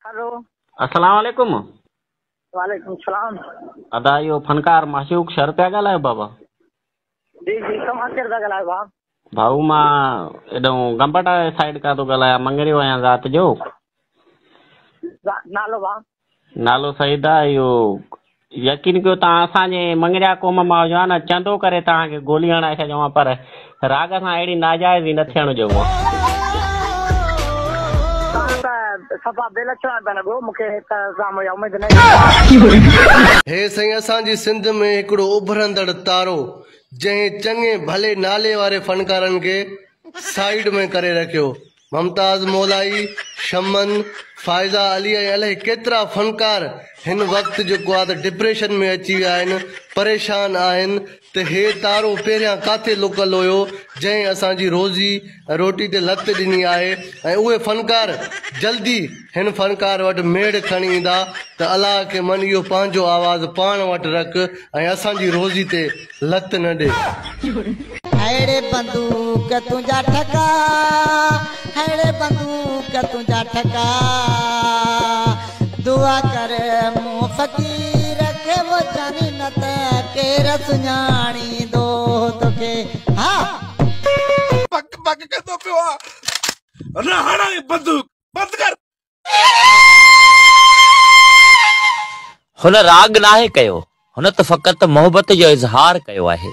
Hello. अस्सलाम वालेकुम। वालेकुम सलाम। अदा यो फनकार माशूक शर पिया ॻाल्हायो बाबा? जी जी तव्हां केरु था ॻाल्हायो भाउ? भाऊ मां एॾो गंबट साइड खां थो ॻाल्हायां, मंगरियो आहियां राति जो। नालो भाउ? नालो सईद आहे। इहो यकीन कयो तव्हां असांजे मंगरिया क़ौम मां हुजो हा न, चंदो करे तव्हांखे गोली हणाए छॾियो आहे, पर राग सां अहिड़ी नाजाइज़ी न थियण जो। सफ़ा बेलचड़ा पिया लॻो मूंखे, उमेद न। हे साईं, असांजी सिंध में हिकिड़ो उभरंदड़ तारो जंहिं चङे भले नाले वारे फनकारनि खे साइड में करे रखियो। मुमताज़ मौलाई, शमन, फ़ाइज़ा अली ऐं अलाए केतिरा फनकार हिन वक़्तु जेको आहे त डिप्रेशन में अची विया आहिनि, परेशान आहिनि। त हे तारो पहिरियां काथे लुकल हुयो जंहिं असांजी रोज़ी रोटी ते लत ॾिनी आहे, ऐं उहे फनकार जल्दी हिन फनकार वटि मेड़ खणी ईंदा त अलाह खे मन इहो पंहिंजो आवाज़ पाण वटि रख ऐं असांजी रोज़ी ते लत न ॾे। हैड़े बंदूक तुंहिंजा ठका, हैड़े बंदूक तुंहिंजा ठका, दुआ कर मूं फ़क़ीर खे वो जानी न त केरु सुञाणींदो तोखे। हा पक पक कंदो पियो आहे, न हणाए बंदूक बंद कर। हुन राग नाहे कयो, हुन त फ़क़ति मोहबत जो इज़हार कयो आहे।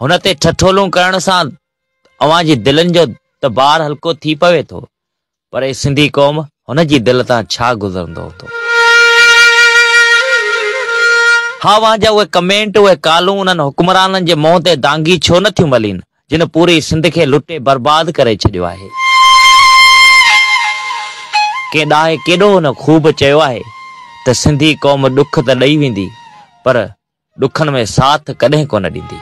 हुन ते ठठोलूं करण सां अवां जी दिलनि जो त बार हल्को थी पवे थो, पर हे सिंधी क़ौम हुन जी दिल तां छा गुज़रंदो हुतो। हा, वहां जा उहे कमेंट, उहे कालूं उन्हनि हुक्मराननि जे मुंहं ते दांगी छो न थियूं मलीन जिन पूरी सिंध खे लुटे बर्बाद करे छॾियो आहे। के ॾाहे केॾो हुन ख़ूब चयो आहे त सिंधी क़ौम ॾुख त ॾेई वेंदी, पर ॾुखनि में साथ कॾहिं कोन ॾींदी।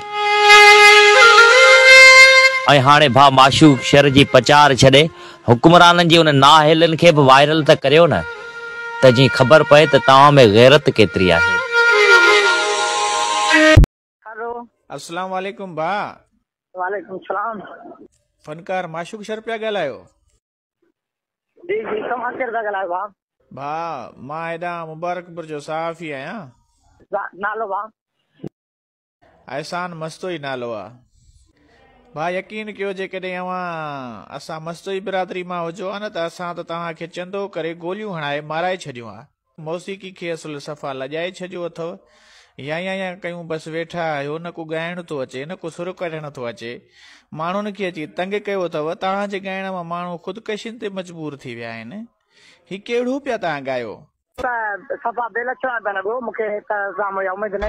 ऐं हाणे भाउ माशूक शर जी पचार छॾे हुक्मराननि जी उन नाहिलनि खे बि वायरल त करियो न, त जीअं ख़बर पए त तव्हां में गैरत केतिरी आहे। हेलो। अस्सलाम वालेकुम भाउ। वालेकुम सलाम। फनकार माशूक शर पिया ॻाल्हायो? जी जी तव्हां केरु था ॻाल्हायो भाउ? भाउ मां हेॾां मुबारकपुर जो सहाफ़ी आहियां। नालो भाउ? एहसान मस्तोई नालो आहे। भाउ यकीन कयो, जेकॾहिं असां मस्तोई बिरादरी मां हुजो हा न, त असां त तव्हांखे चंदो करे गोलियूं हणाए माराए छॾियूं आहे। मौसीक़ी खे असुल सफ़ा लॼाए छॾियो अथव। या कयूं बसि वेठा आहियो, न को ॻाइण थो अचे, न को सुर कढण थो अचे। माण्हुनि खे अची तंग कयो अथव। तव्हांजे ॻाइण मां माण्हू ख़ुदकशियुनि ते मजबूर थी विया आहिनि। ही कहिड़ो पिया तव्हां ॻायो? सफ़ा बेलचड़ा पिया लॻो मूंखे, उमेद न।